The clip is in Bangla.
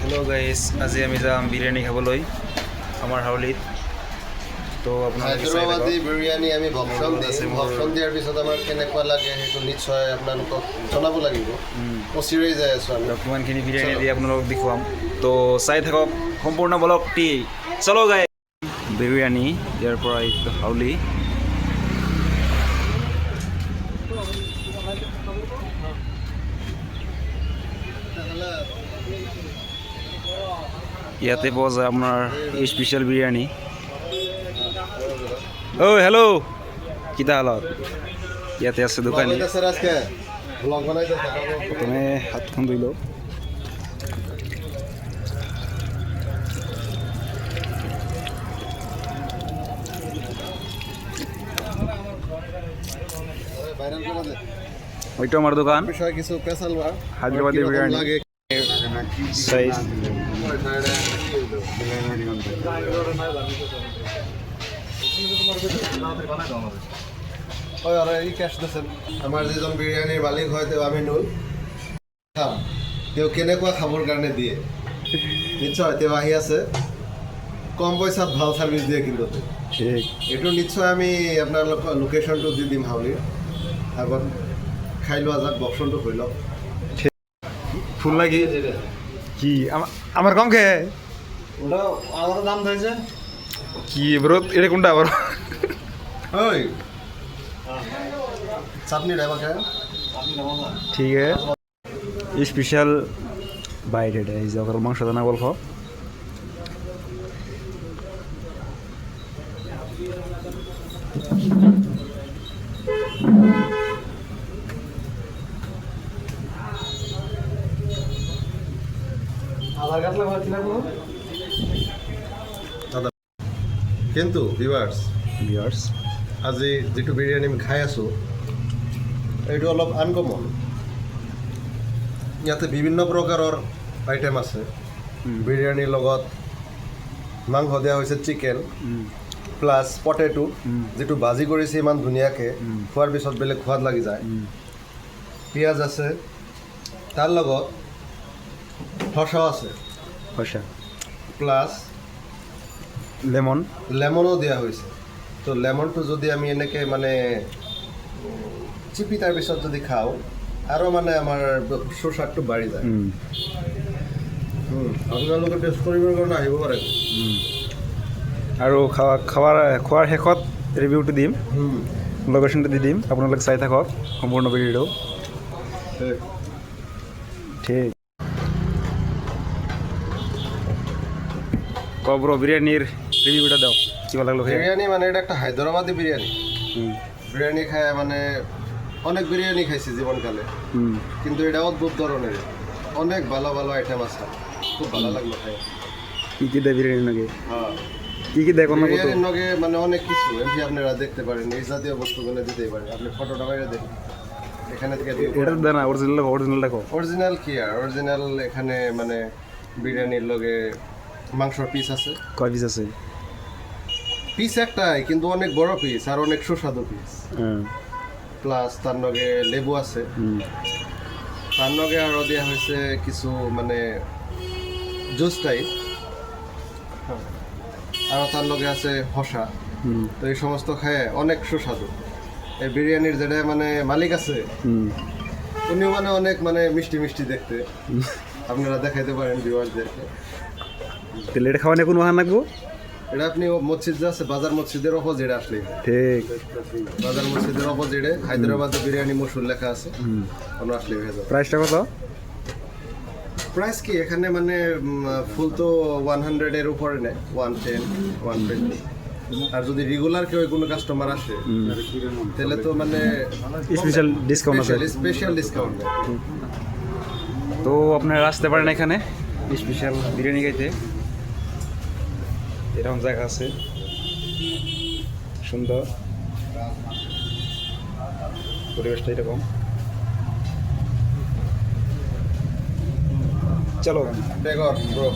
हेलो गाइस আজি আমি যাম বিরিয়ানি খাবলৈ আমাৰ হাউলিত তো আপোনালোকে হায়দৰাবাদী বিৰিয়ানী আমি ভক্ষণ দিয়াৰ পিছত আমাৰ কেনেকুৱা লাগে সেইটো নিশ্চয় আপোনালোকক জনাব লাগিব পচিৰেই যাই আছোঁ আমি কিমানখিনি বিৰিয়ানি দি আপোনালোকক দেখুৱাম তো চাই থাকক সম্পূৰ্ণ ব্লগটি চলো গাইস বিৰিয়ানি ইয়াৰ পৰা এইটো হাউলি ইয়াতে পোৱা যায় আপোনাৰ স্পেচিয়েল বিৰিয়ানি ঐ হেল্ল' কিতা হালত ইয়াতে আছে দোকানী প্ৰথমে হাতখন ধুই লওঁ ওইটো আমার দোকান কিছু স্পেশাল হায়দ্রাবাদি বিরিয়ানি সাইজ হয় আৰু এই কেছ দিছে আমাৰ যিজন বিৰিয়ানীৰ মালিক হয় তেওঁ আমিনুল খাম তেওঁ কেনেকুৱা খাবৰ কাৰণে দিয়ে নিশ্চয় তেওঁ আহি আছে কম পইচাত ভাল ছাৰ্ভিচ দিয়ে কিন্তু ঠিক এইটো নিশ্চয় আমি আপোনালোকক লোকেশ্যনটো দি দিম হাউলিৰ আগত খাই লোৱা যাক বক্সনটো হৈ লওক ফুল লাগি কি আমার কম খে ওটা আমার দাম ধরেছে কি ব্রো এটা কোনটা আবার ওই চাটনি ডাইবা খায় ঠিক है स्पेशल বাইট এটা এই যে ওর মাংস দানা বলখো কিন্তু ভিউৱাৰ্ছ আজি যিটো বিৰিয়ানী আমি খাই আছোঁ এইটো অলপ আনকমন ইয়াতে বিভিন্ন প্ৰকাৰৰ আইটেম আছে বিৰিয়ানীৰ লগত মাংস দিয়া হৈছে চিকেন প্লাছ পটেটো যিটো ভাজি কৰিছে ইমান ধুনীয়াকৈ খোৱাৰ পিছত বেলেগ সোৱাদ লাগি যায় পিঁয়াজ আছে তাৰ লগত শসাও আছে হয়ছা প্লাছ লেমনো দিয়া হৈছে তো লেমনটো যদি আমি এনেকৈ মানে চিপি তাৰ পিছত যদি খাওঁ আৰু মানে আমাৰ সুস্বাদটো বাঢ়ি যায় আপোনালোকে টেষ্ট কৰিবৰ কাৰণে আহিব পাৰে আৰু খোৱাৰ শেষত ৰিভিউটো দিম লোকেশ্যনটো দি দিম আপোনালোকে চাই থাকক সম্পূৰ্ণ ভিডিঅ'টো ঠিক কব্র বিরিয়ানির রিভিউটা দাও কি ভালো লাগলো বিরিয়ানি মানে এটা একটা হায়দ্রাবাদি বিরিয়ানি বিরিয়ানি খায় মানে অনেক বিরিয়ানি খাইছি জীবনকালে কিন্তু এটা অদ্ভুত ধরনের অনেক ভালো ভালো আইটেম আছে খুব ভালো লাগলো খাই কি দেয় বিরিয়ানির নগে হ্যাঁ কি দেয় কোনো বিরিয়ানির নগে মানে অনেক কিছু এমনি আপনারা দেখতে পারেন এই জাতীয় বস্তুগুলো দিতেই পারেন আপনি ফটোটা বাইরে দেখুন এখানে থেকে এটা দেয় না অরিজিনাল দেখো অরিজিনাল কি আর অরিজিনাল এখানে মানে বিরিয়ানির লগে মাংসর পিস আছে কয় পিস আছে পিস একটাই কিন্তু অনেক বড় পিস আর অনেক সুস্বাদু পিস প্লাস তার লগে লেবু আছে তার লগে আরও দেওয়া হয়েছে কিছু মানে জুস টাইপ আর তার লগে আছে হসা তো এই সমস্ত খায় অনেক সুস্বাদু এই বিরিয়ানির যেটা মানে মালিক আছে উনিও মানে অনেক মানে মিষ্টি মিষ্টি দেখতে আপনারা দেখাইতে পারেন ভিউয়ারদেরকে তেলে এটা খাওয়া নিয়ে কোনো হান লাগবো এটা আপনি মসজিদ যে আছে বাজার মসজিদের অপোজিটে আসলে ঠিক বাজার মসজিদের অপোজিটে হায়দ্রাবাদের বিরিয়ানি মশহুর লেখা আছে আমরা আসলে হয়ে যাবে প্রাইসটা কত প্রাইস কি এখানে মানে ফুল তো 100 এর উপরে নেয় 110 120 আর যদি রেগুলার কেউ কোনো কাস্টমার আসে তাহলে তো মানে স্পেশাল ডিসকাউন্ট আছে স্পেশাল ডিসকাউন্ট তো আপনারা আসতে পারেন এখানে স্পেশাল বিরিয়ানি খাইতে এরকম জায়গা আছে সুন্দর পরিবেশটা এরকম চলো ব্রো